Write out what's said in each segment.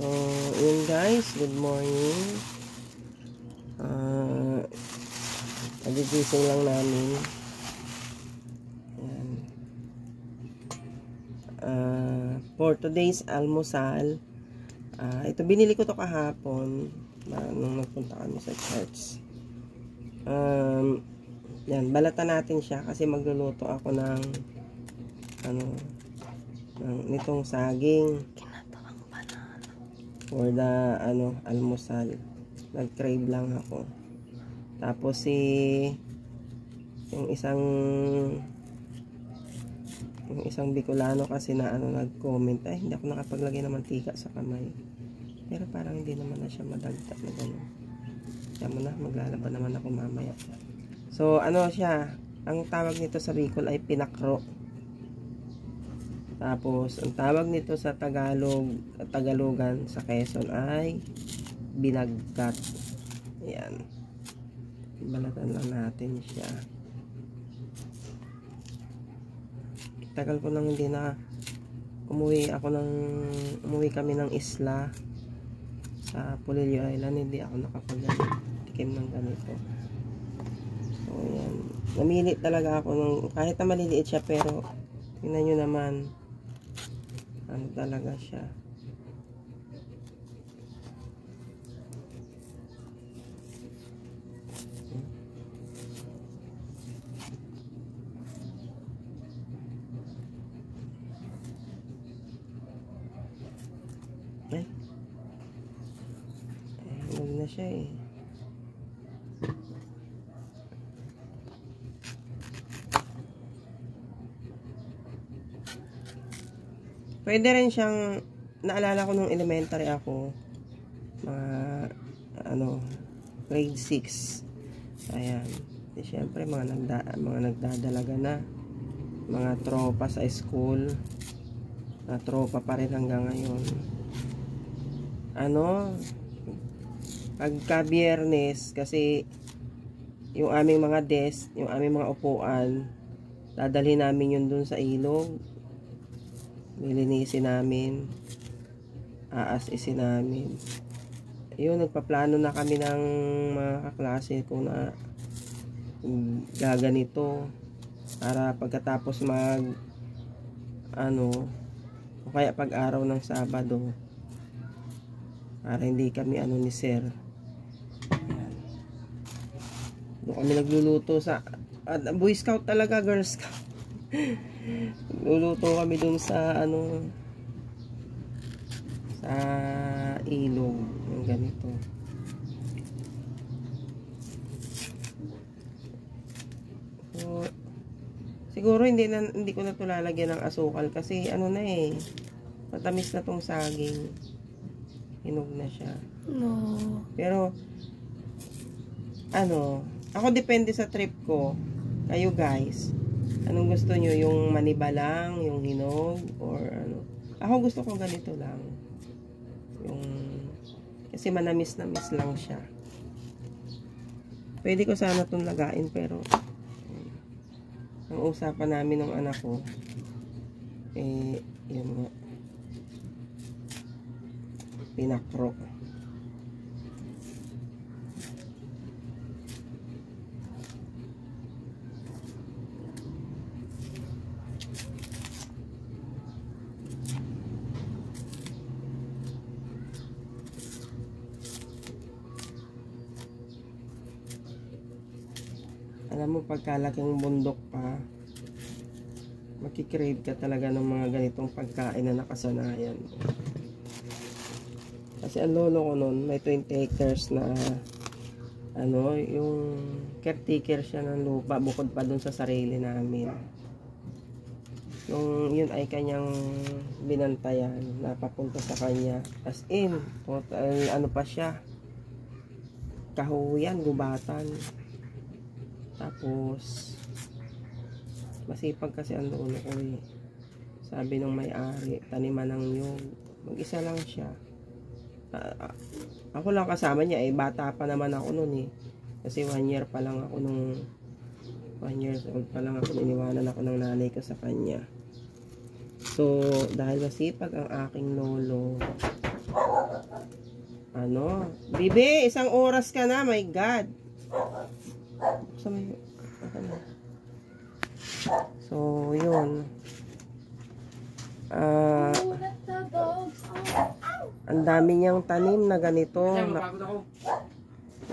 So, yun guys, good morning. Nagigising lang namin. Ayan. For today's almusal, ito binili ko to kahapon nung nagpunta kami sa church. Yan, balatan natin siya kasi magluluto ako ng nitong saging for the almusal. Nag-crave lang ako. Tapos yung isang Bicolano kasi na nag-comment, ay hindi ako nakapaglagay ng mantika sa kamay. Pero parang hindi naman na siya madagdag na gano'n. Kaya mo na, maglalaban naman ako mamaya. So, siya, ang tawag nito sa Bicol ay pinakro. Tapos, ang tawag nito sa Tagalogan sa Quezon ay binagkat. Ayan. Balatan lang natin siya. Tagal ko nang hindi na umuwi kami ng isla sa Polillo Island. Hindi ako nakapag-tikim ng ganito. So, ayan. Namili talaga ako kahit na maliliit siya, pero tingnan nyo naman. Talaga siya. Huwag na siya eh. Pwede rin siyang, naalala ko nung elementary ako, grade 6. Ayan. Di syempre, mga nagdadalaga na. Mga tropa sa school. Mga tropa pa rin hanggang ngayon. Pagka Biyernes, kasi yung aming mga desk, yung aming mga upuan, dadalhin namin yun dun sa ilog. Nilinisin namin, aasisin namin. Yun, nagpaplano na kami ng mga kaklase ko na gaganito para pagkatapos o kaya pag-araw ng Sabado, para hindi kami ni sir. Ayan. Doon kami nagluluto sa Boy Scout talaga, Girl Scout. Luluto kami dun sa sa ilog yung ganito. So, siguro hindi ko na ito lalagyan ng asukal kasi matamis na tong saging. Hinog na siya. No. Pero ako depende sa trip ko. Kayo guys, anong gusto nyo? Yung maniba lang, yung hinog, or Ako gusto ko ganito lang. Kasi manamis-namis lang siya. Pwede ko sana itong lagain, pero ang usapan namin ng anak ko, yun nga. Pinakro. Alam mo, pagkalaking bundok pa, makikrave ka talaga ng mga ganitong pagkain na nakasanayan. Kasi ang lolo ko noon, may 20 acres na yung caretaker siya ng lupa, bukod pa dun sa sarili namin. Nung yun ay kanyang binantayan, napapunta sa kanya. As in, total, pa siya, kahuyan, gubatan. Tapos masipag kasi ang lolo ko eh. Sabi nung may-ari, taniman ng nyug. Mag-isa lang siya. Ako lang kasama niya bata pa naman ako noon eh. Kasi 1 year pa lang ako 1 years old pa lang ako, iniwanan ako ng nanay ko sa kanya. So, dahil masipag ang aking lolo, Bibi, 1 oras ka na. My God. So, yun. Ang dami niyang tanim na ganito.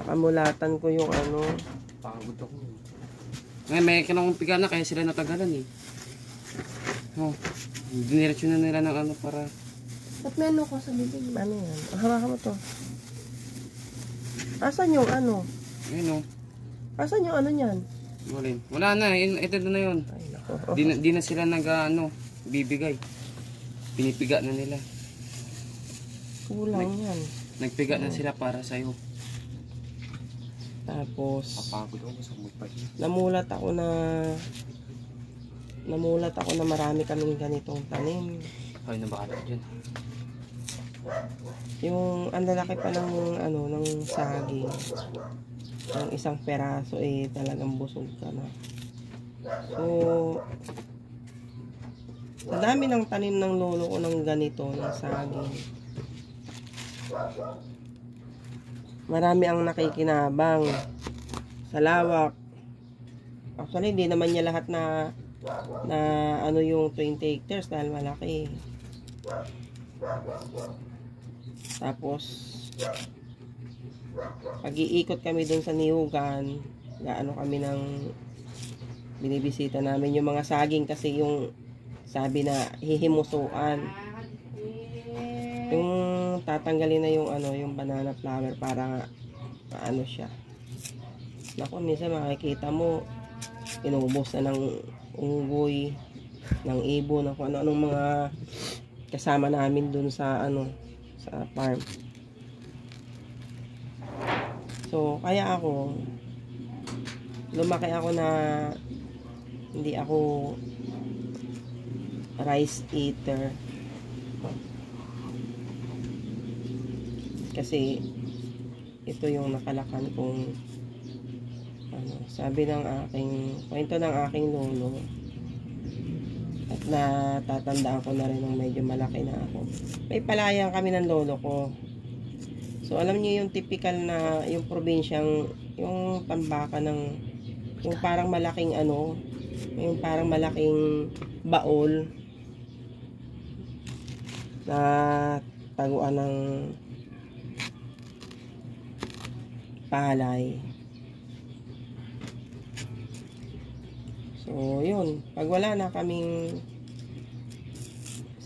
Nakamulatan ko yung ano. Pagod ako. Ngayon, may kinakong na kaya sila natagalan eh. Oh, diniretso na nila ng ano para... Ba't may ano ko sa bibig? Ano yan? Hawakan mo to. Asan yung ano? Ayun o. Asan yung ano niyan? Wala na. Ito na yun. Ay, nako. Di na sila bibigay. Pinipiga na nila. Kulang yan. Nagpiga na sila para sa'yo. Tapos, Papagod ako sa mupay. namulat ako na marami kaming ganitong tanim. Ay, nabahala ko dyan. Yung ang lalaki pa ng ano ng saging. Yung 1 peraso talagang busog ka na. So, sa dami ng tanim ng lolo ko ng ganito, ng saging. Marami ang nakikinabang sa lawak. Actually, hindi naman niya lahat na ano yung 20 hectares dahil malaki. Tapos, pag-iikot kami dun sa Niugan, gaano kami ng binibisita namin yung mga saging kasi yung sabi na hihimusuan. Yung tatanggalin na yung ano, yung banana flower para ano siya. Naku, minsan makikita mo inubos na ng unggoy, ng ibon, ng kung ano-anong mga kasama namin dun sa ano, sa farm. So, kaya ako lumaki ako na hindi ako rice eater. Kasi ito yung nakalakan kong ano, sabi ng kwento ng aking lolo at natatandaan ko na rin nung medyo malaki na ako. May palayan kami ng lolo ko. So alam niyo yung typical na yung probinsyang yung tambaka ng yung parang malaking ano, yung parang malaking baol na taguan ng palay. So, yun. Pag wala na kaming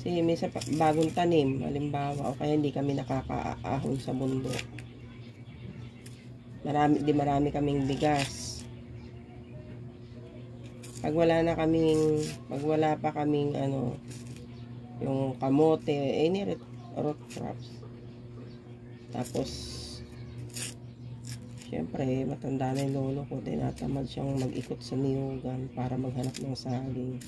may bagong tanim, halimbawa, o kaya hindi kami nakakaahon sa bundok. Marami kaming bigas. Pag wala pa kaming ano, yung kamote, root crops. Tapos, siyempre, matanda na yung lolo ko, tinatamad siyang mag-ikot sa Niugan para maghanap ng saging.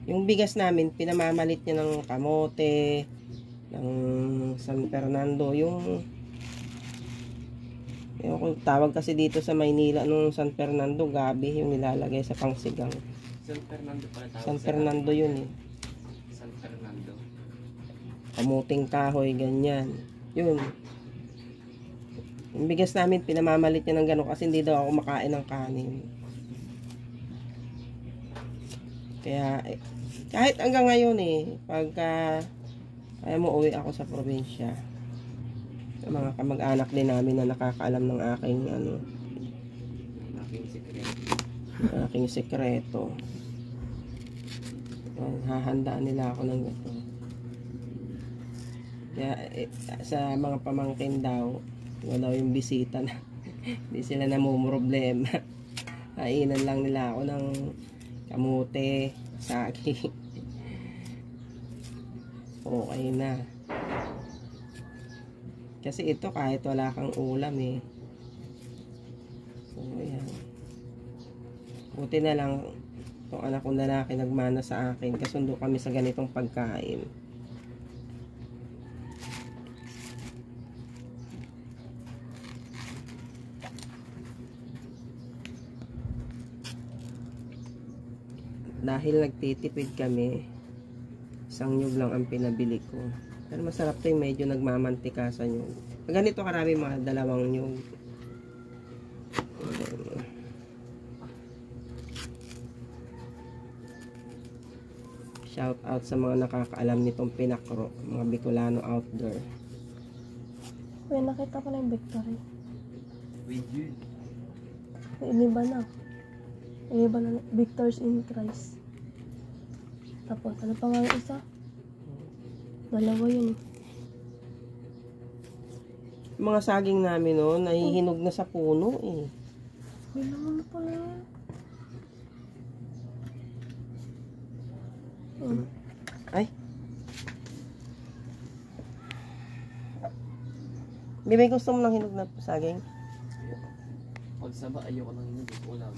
Yung bigas namin, pinamamalit niya ng kamote, ng San Fernando, yung tawag kasi dito sa Maynila nung San Fernando, gabi, yung nilalagay sa pangsigang. San Fernando pala tawag. San Fernando yun eh. San Fernando. Kamuting kahoy, ganyan. Yun. Yung bigas namin, pinamamalit niya ng gano'n kasi hindi daw ako makain ng kanin. Kaya, kahit hanggang ngayon pagka kaya mo uwi ako sa probinsya, sa mga kamag-anak din namin na nakakaalam ng aking aking sekreto. Hahandaan nila ako ng ito. Kaya, sa mga pamangkin daw, wala yung bisita na hindi sila namumroblema. Kainan lang nila ako ng kamote, saging. Okay na. Kasi ito kahit wala kang ulam so yan. Buti na lang itong anak kong lalaki nagmana sa akin, kasundo kami sa ganitong pagkain. Dahil nagtitipid kami, 1 nyug lang ang pinabili ko. Pero masarap to yung medyo nagmamantikasan yung. Ganito karami mga dalawang nyug. Shout out sa mga nakakaalam nitong pinakro, mga Bicolano out there. May nakita ko na yung victory. With you. Iniba na. Iniba na. Victors in Christ. Tapos, ano pa nga yung isa? Dalawa yun eh. Yung mga saging namin no, nahihinog na sa puno eh. Bilang mo na pala yan. Ay. Bibay, gusto mo ng hinog na saging? Pag saba, ayoko nang yun. Gusto ko lang.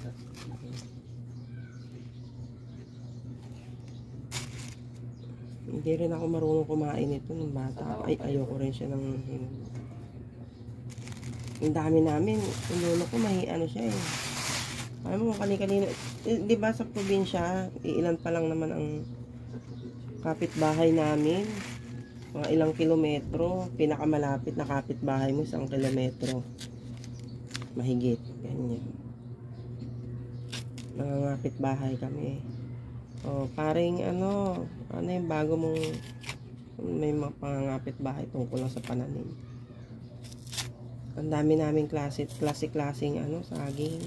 Hindi rin ako marunong kumain ito nung bata. Ay, ayoko rin siya ng hinog. Ang dami namin. Yung lolo ko, ano siya eh. Alam mo, kani-kanina. Di ba sa probinsya, ilan pa lang naman ang kapitbahay namin. Mga ilang kilometro. Pinakamalapit na kapitbahay mo, 1 kilometro. Mahigit. Ganyan. Mga kapitbahay kami. O, paring ano yung bago mong may mga pangangapit bahay tungkol lang sa pananim. Ang dami naming klase-klaseng saging.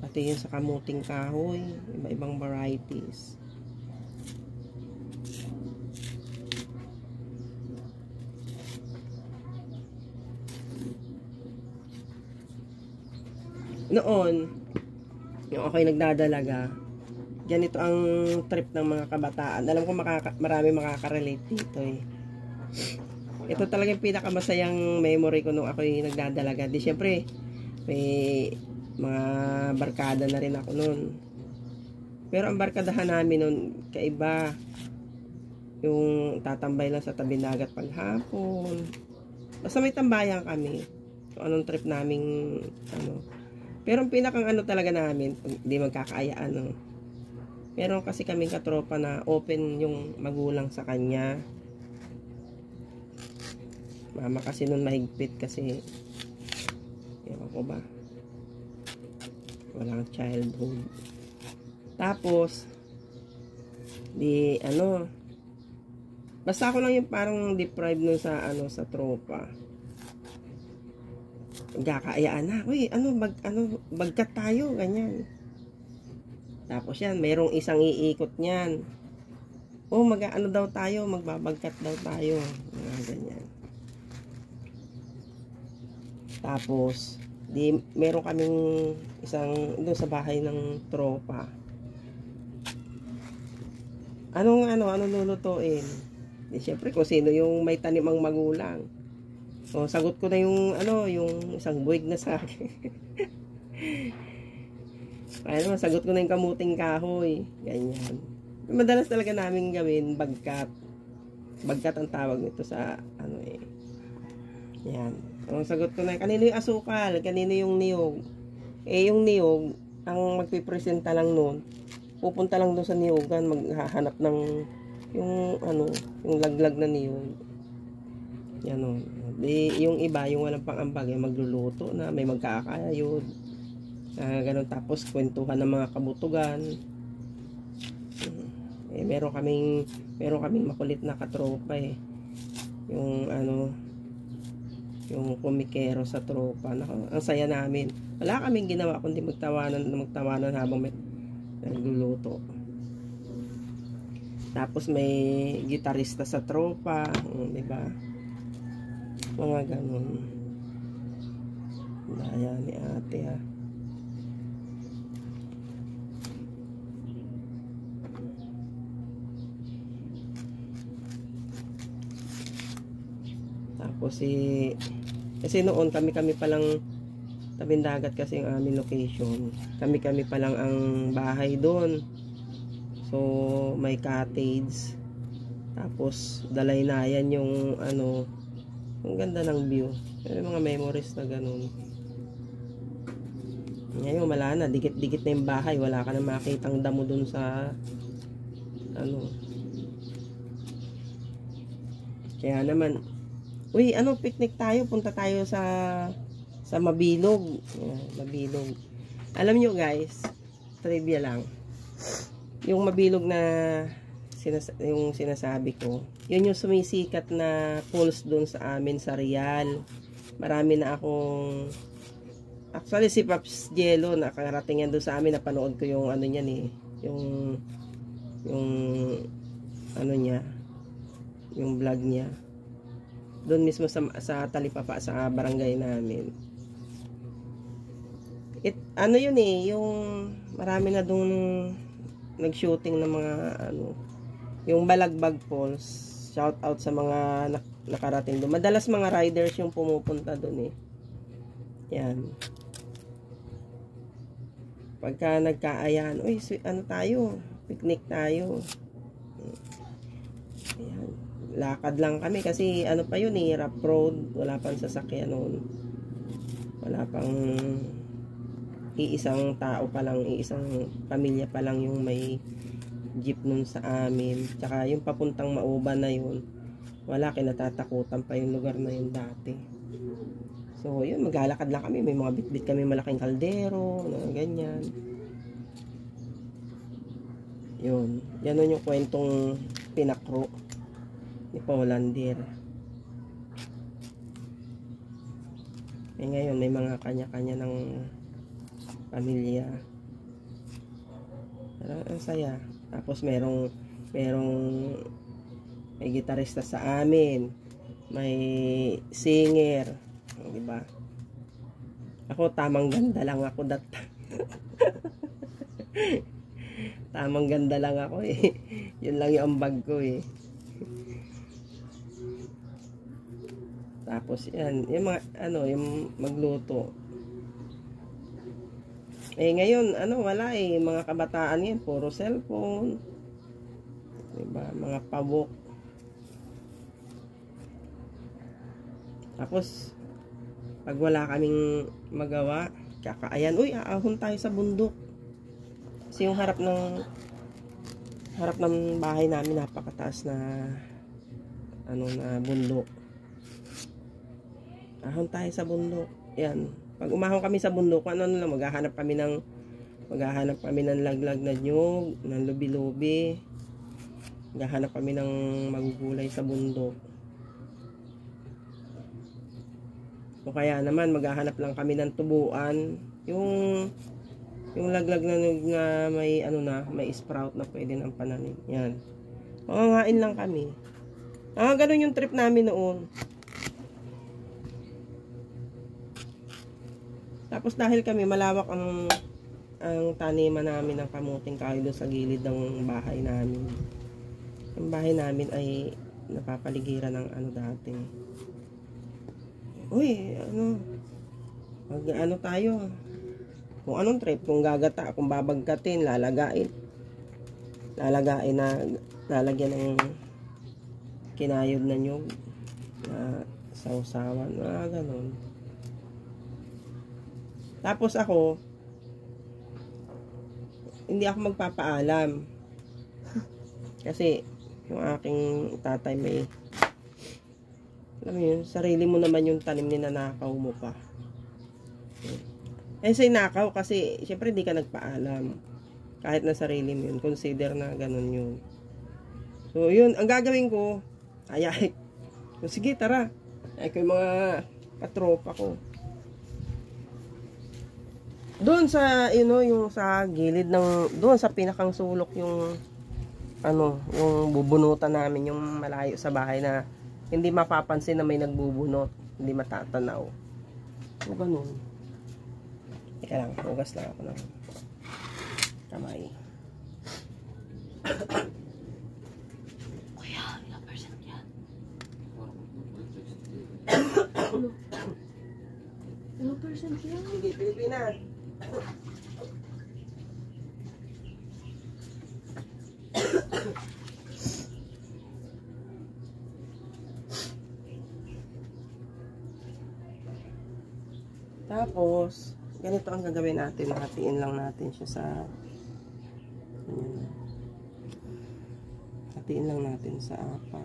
Pati yun sa kamuting kahoy, iba-ibang varieties. Noon, yung ako'y nagdadalaga, ganito ang trip ng mga kabataan. Alam ko marami makaka-relate dito eh. Ito talaga yung pinakamasayang memory ko nung ako'y nagdadalaga. Di syempre, may mga barkada na rin ako noon. Pero ang barkadahan namin noon, kaiba. Yung tatambay lang sa tabi dagat paghapon. Basta may tambayan kami. Kung anong trip naming Pero ang pinakang talaga namin, hindi magkakaayaan Meron kasi kaming katropa na open yung magulang sa kanya. Mama kasi nun mahigpit kasi ewan ko ba, walang childhood. Tapos basta ako lang yung parang deprived nun sa tropa. Magkakaayaan na, uy, bagkat tayo, ganyan. Tapos yan, mayroong isang iikot niyan. Daw tayo, magbabagkat daw tayo. Ganyan. Tapos, meron kaming isang, doon sa bahay ng tropa. Anong lulutuin? Siyempre, kung sino yung may tanim ang magulang. Sagot ko na yung isang buwig na sa akin. Kaya naman, sagot ko na yung kamuting kahoy. Ganyan. Madalas talaga namin gawin, bagkat. Bagkat ang tawag nito sa, Yan. Sagot ko na, kanino yung asukal? Kanino yung niyog? Yung niyog, ang magpipresenta lang nun, pupunta lang doon sa niyogan, maghahanap ng, yung laglag na niyog. Yan o. Yung iba, yung walang pang-ambag, magluluto na, may magkakayod. Ganun, tapos kwentuhan ng mga kabutugan. Meron kaming makulit na katropa eh. Yung yung kumikero sa tropa. Ang saya namin. Wala kaming ginawa kundi magtawanan habang nagluluto. Tapos may gitarista sa tropa, di ba? Mga ganun. Daya ni ate ha. Tapos kasi noon kami palang tabing dagat kasi ang aming location. Kami palang ang bahay doon. So may cottage. Tapos dalaynayan yung ang ganda ng view. May mga memories na ganun. Ngayon wala na, dikit-dikit na yung bahay. Wala ka na makitang damo doon sa Kaya naman, uy, ano, picnic tayo, punta tayo sa Mabilog. Mabilog. Alam nyo guys, trivia lang. Yung Mabilog na yung sinasabi ko, yun yung sumisikat na falls doon sa amin sa Real. Marami na akong, actually si Paps Jello, nakarating yan doon sa amin, napanood ko yung ano niyan eh, yung ano niya, yung vlog niya. Doon mismo sa Talipapa, sa barangay namin. Ano yun eh, yung marami na doon nag-shooting ng mga ano, yung Balagbag Falls. Shout out sa mga nakarating doon. Madalas mga riders yung pumupunta doon eh. Yan. Pagka nagkaayan, uy, ano tayo? Picnic tayo. Ayan. Lakad lang kami kasi ano pa yun eh, rough road, wala pang sasakyan noon, wala pang, iisang tao pa lang, iisang pamilya pa lang yung may jeep nun sa amin, tsaka yung papuntang Mauban na yun, wala, kinatatakutan pa yung lugar na yun dati. So yun, maglalakad lang kami, may mga bitbit kami malaking kaldero, ganyan. Yun, yan yung kwentong Pinakro ni Paulandir. Eh ngayon may mga kanya-kanya ng pamilya. Pero ang saya. Tapos merong may gitarista sa amin, may singer, di ba? Ako tamang ganda lang ako tamang ganda lang ako eh. Yun lang yung ambag ko eh. Tapos yan, yung mga ano, yung magluto. Eh ngayon, ano, wala eh, mga kabataan yan, puro cellphone. Diba, mga pabok. Tapos pag wala kaming magawa, kakaayan, uy, aahon tayo sa bundok. Kasi yung harap ng bahay namin napakataas na ano na bundok. Ahon tayo sa bundok. Yan. Pag umahon kami sa bundok, ano lang, maghahanap kami ng laglag na nyug, ng lubi-lubi. Maghahanap kami ng magugulay sa bundok. O kaya naman maghahanap lang kami ng tubuan, yung laglag na nyug na may ano na, may sprout na pwede nang pananim. Yan. Mangangain lang kami. Ganun yung trip namin noon. Tapos dahil kami malawak ang taniman namin ng kamuting kahoy doon sa gilid ng bahay namin. Ang bahay namin ay napapaligiran ng ano dati. Uy, ano tayo? Kung anong trip, kung gagata, kung babagkatin, lalagyan na, lalagyan ng kinayod na nyug, na sausawan, ganun. Tapos ako, hindi ako magpapaalam. Kasi, yung aking tatay may, alam mo yun, sarili mo naman yung tanim, ninanakaw mo pa. Eh, sinakaw kasi, syempre hindi ka nagpaalam. Kahit na sarili mo yun, consider na ganun yun. So, yun, ang gagawin ko, sige, tara. Ay ko yung mga katropa ko. Doon sa, yung sa gilid ng, doon sa pinakang sulok yung, yung bubunutan namin, yung malayo sa bahay na hindi mapapansin na may nagbubunot, hindi matatanaw. So, ganun. Teka lang, hugas lang ako ng kamay. Kuya, ilang percent yan? Ilang percent yan? Sige, Pilipinas. Tapos, ganito ang gagawin natin. Hatiin lang natin siya sa hatiin lang natin sa 4.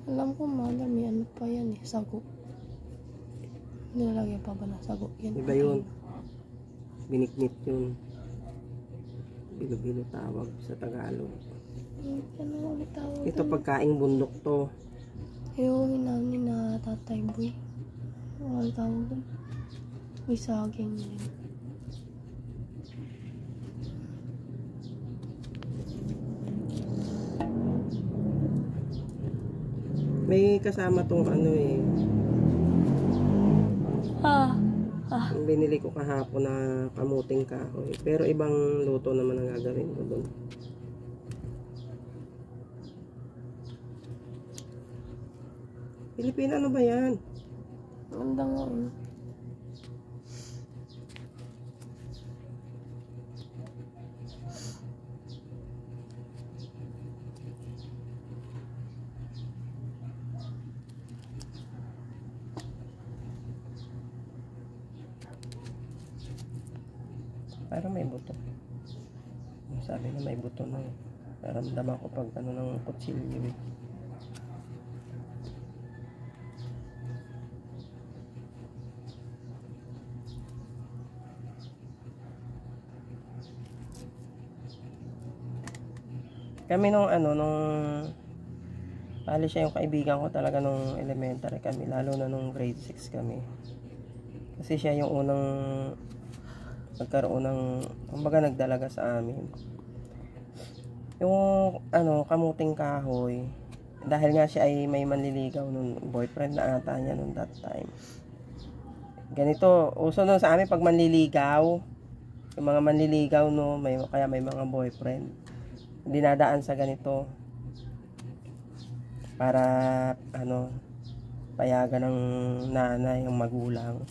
Alam ko, madam, may ano pa yan eh, sago. Nilalagyan pa ba na sago? Yan. Iba yun. Biniknit yun. Bilo-bilo tawag sa Tagalog. Ano ang tawag? Ito pagkaing bundok to. Iuwi namin na Tatay Boy. Ano ang tawag doon? May saging din. May kasama tong ano eh. Yung binili ko kahapon na kamuting kahoy. Pero ibang luto naman ang gagawin ko doon. Pilipina, ano ba yan? Ganda nga eh. Parang may buto. Sabi na may buto na eh. Naramdaman ko pag ano ng kutsilyo eh. Kami nung ano, bali siya yung kaibigan ko talaga nung elementary kami, lalo na nung grade 6 kami. Kasi siya yung unang nagkaroon ng, kumbaga nagdalaga sa amin. Yung ano, kamuting kahoy, dahil nga siya ay may manliligaw nung boyfriend na ata niya nung that time. Ganito, uso nun sa amin pag manliligaw, yung mga manliligaw no, kaya may mga boyfriend. Dinadaan sa ganito para ano, payagan ng nanay, yung magulang.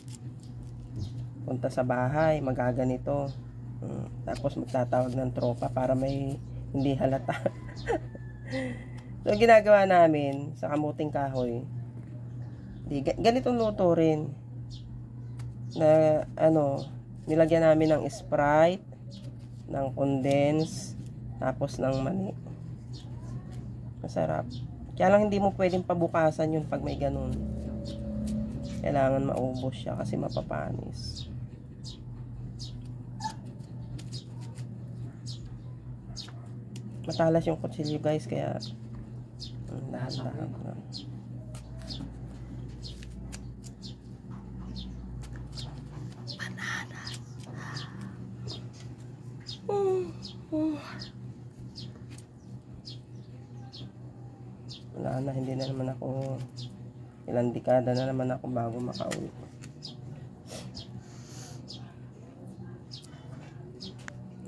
Punta sa bahay, magaganito. Tapos magtatawag ng tropa para may hindi halata. So ginagawa namin sa kamuting kahoy, ganitong luto rin na ano, nilagyan namin ng Sprite, ng condense, tapos ng mani. Masarap. Kaya lang hindi mo pwedeng pabukasan yun pag may ganun. Kailangan maubos siya kasi mapapanis. Matalas yung kutsilyo guys, kaya dahan-dahan ko lang. Wala na, hindi na naman ako, ilang dekada na naman ako bago makauwi.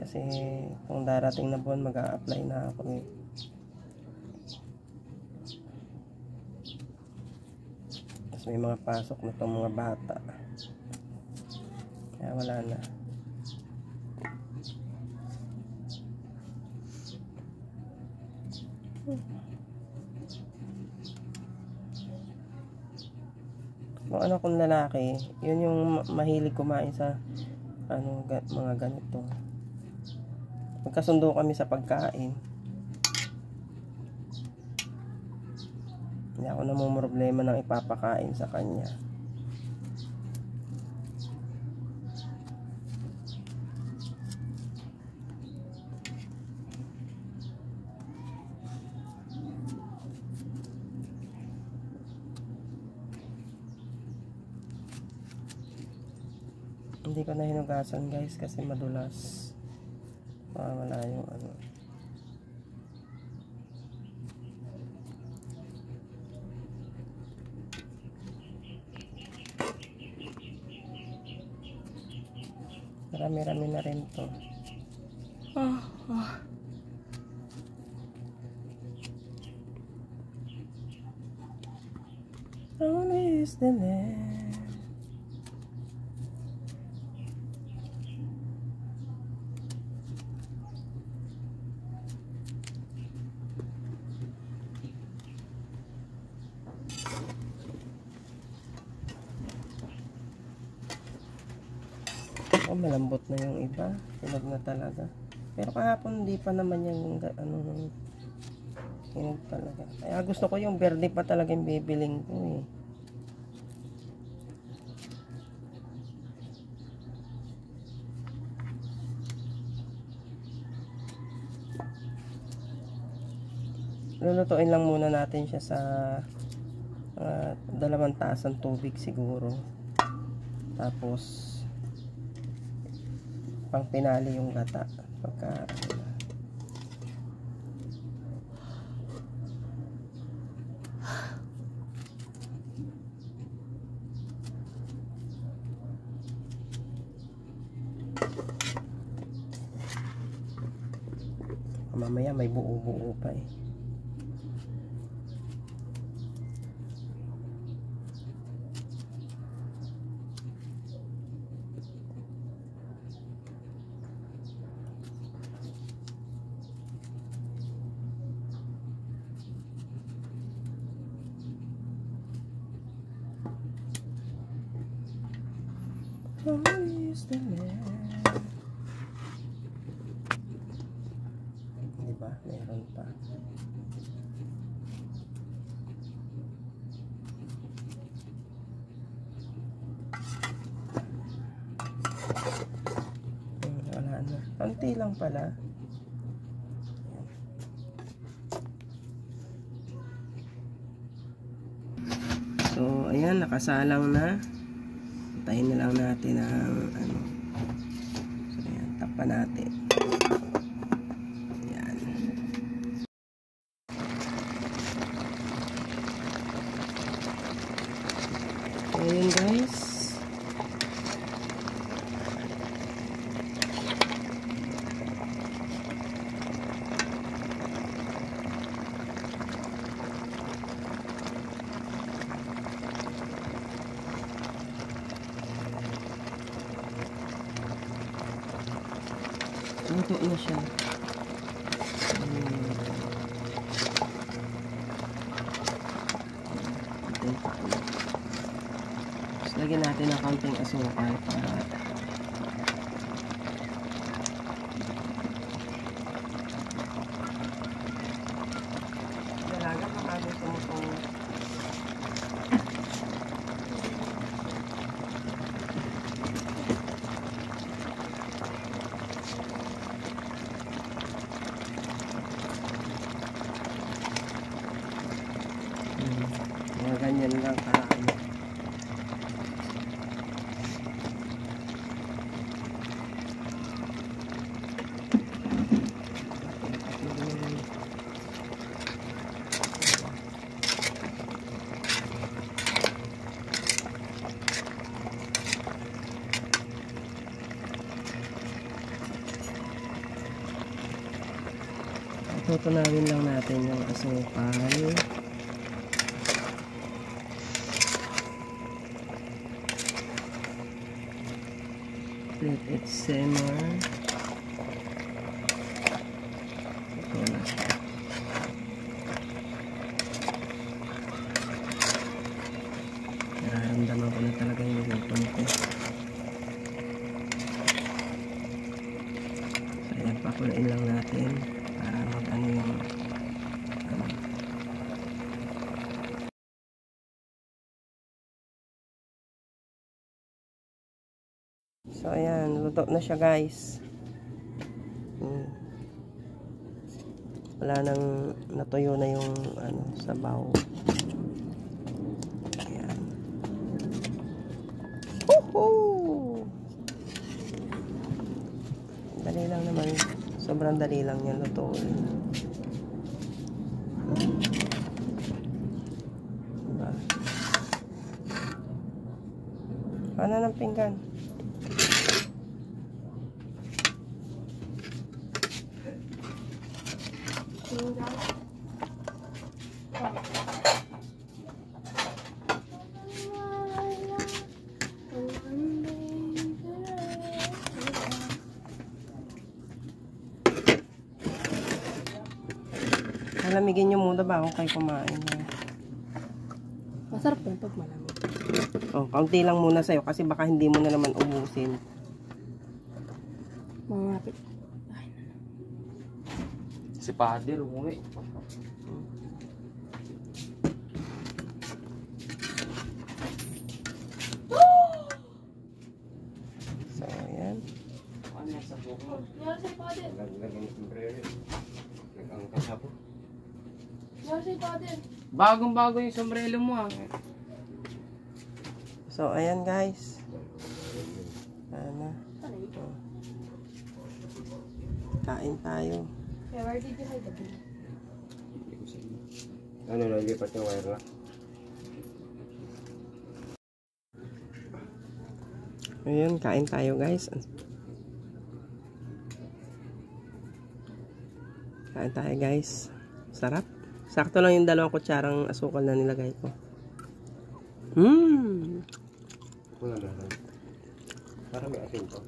Kasi kung darating na buwan mag-a-apply na ako eh. Tapos may mga pasok na itong mga bata, kaya wala na. Yung anak kong lalaki, yun yung mahilig kumain sa ano, mga ganito. Magkasundo kami sa pagkain. Hindi ako namumroblema ng ipapakain sa kanya. Hindi ko na hinugasan guys kasi madulas. Wala yung ano. Marami-rami na rin to. Only is the land. Oh, malambot na yung iba. Tunog na talaga. Pero kahapon hindi pa naman yung ano. Hinog talaga. Kaya gusto ko yung verde pa talaga yung bibiling ko eh. Lulutuin lang muna natin siya sa 2 tasang tubig siguro. Tapos pang pinali yung gata pagka mamaya may buo-buo pa eh. Who is the man? Diba? Meron pa. Wala na. Konti lang pala. So, ayan. Nakasalang na. Tayin na lang natin ang ano. So, ayan. Takpan natin. Ayan. So, ayan guys. Luto na siya. Tapos lagyan natin ng kaunting asukal para dalaga pa bago tumutong. Ganyan lang karami. Tutunawin lang natin yung asukal. Let it simmer. Ito na siya. Nararamdaman ko na talaga yung gutom ko. So, ayan, pakulain lang natin para mag-ano yung ano. So, ayan. Luto na siya, guys. Wala nang natuyo na yung ano, sabaw. Ayan. Woohoo! Dali lang naman. Sobrang dali lang yan lutuin. Diba? Ano ng pinggan? Malamigin nyo muna bago kayo kumain. Masarap po pag malamig. Oh, kaunti lang muna sa'yo kasi baka hindi mo na naman ubusin. Mamapit. Si Pader, umuwi. So, ayan. Ano yan sa buko mo? Nangyari sa'yo, Father. Naging sombrero. Nag-angkas ako. Nangyari sa'yo, Father. Bagong-bago yung sombrero mo ah. So, ayan guys. Ano? Oh. Kain tayo. Yeah, where did you hide the bill? Ano, nalipat yung wire na? Ayan, kain tayo guys. Kain tayo guys. Sarap. Sakto lang yung 2 kutsarang asukal na nilagay ko. Wala na lang. Parang may asin to.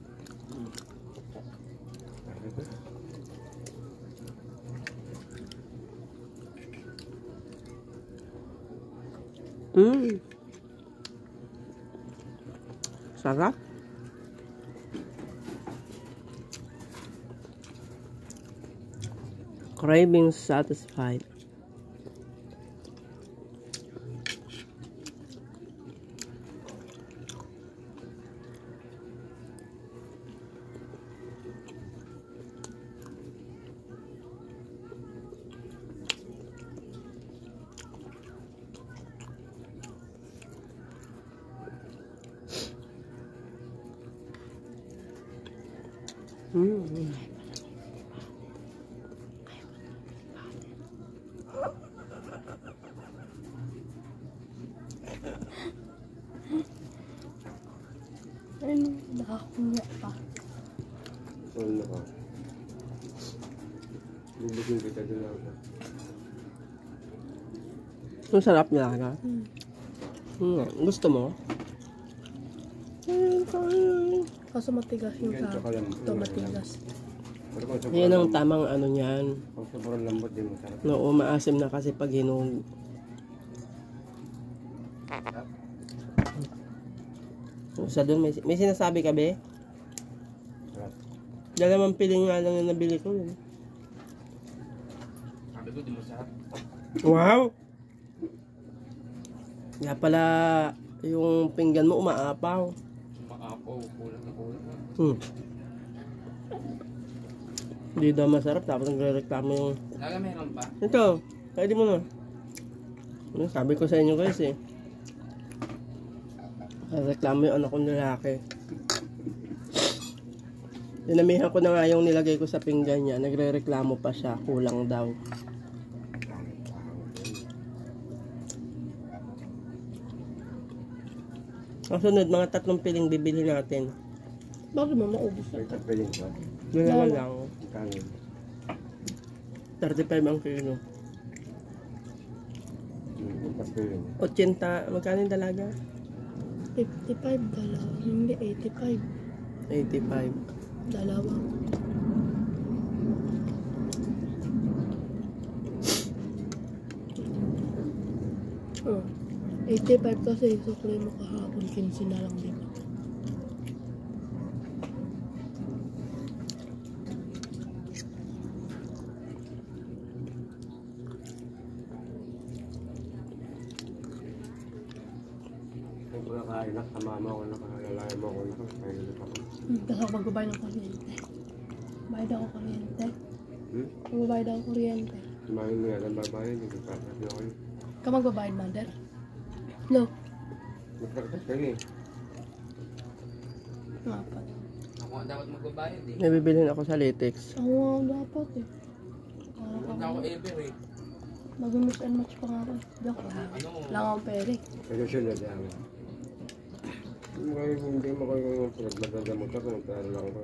Sarap. Cravings satisfied. Ano? Nakakunya pa. Ano ka? Bubugin kita din ako. Ang sarap nilaga. Gusto mo? Kaso matigas yung Ganito ka lang. ito matigas. Pero kung sobrang Yan ang lambot- tamang ano niyan. Kung sobrang lambot din masarap. Oo, maasim na kasi pag hinog. Sa doon, may sinasabi ka be? Sarap. 2 piling nga lang yung nabili ko. Yun. Sabi ko, di masarap. Wow! Kaya pala yung pinggan mo umaapaw. Makapaw, kulang na kulang. Hindi daw masarap, tapos nagre-reklamo yung... Talaga meron pa? Ito, pwede mo na. Ano, sabi ko sa inyo guys eh. Reklamo yung anak kong lalaki. Dinamihan ko na nga yung nilagay ko sa pinggan niya. Nagre-reklamo pa siya, kulang daw. Ang sunod, mga 3 piling bibili natin. Bakit mo maubos May na? tapiling ka. Dalawa lang. Kanin. 35 ang kilo. Tapiling. 80, magkano yung dalaga? 55 dalawa. Hindi, 85. 85. Dalawa. Oh, 85 kasi sukli mo kahapon. 15 na lang, di ba? Kung kumakain na, kamama ko na, kalalaya mo ko na, kaya ako. Tapos ako magbabayad ng kuryente. Bayad ako kuryente. Magbabayad ako kuryente. Kumain mo yan ang babayan, hindi ka kasi ako yun. Ka magbabayad, mother? No. Magkakatas kayo eh. Dapat. Ako nga dapat magbabayad eh. May bibilhin ako sa latex. Ako nga dapat eh. Huwag ako ever eh. Mag-miss and match pa nga ako. Joke lang. Ano? Lang akong pere. Kasi sunod yan. Hindi mo kayo pinagmagagamot ako, pero lang ko.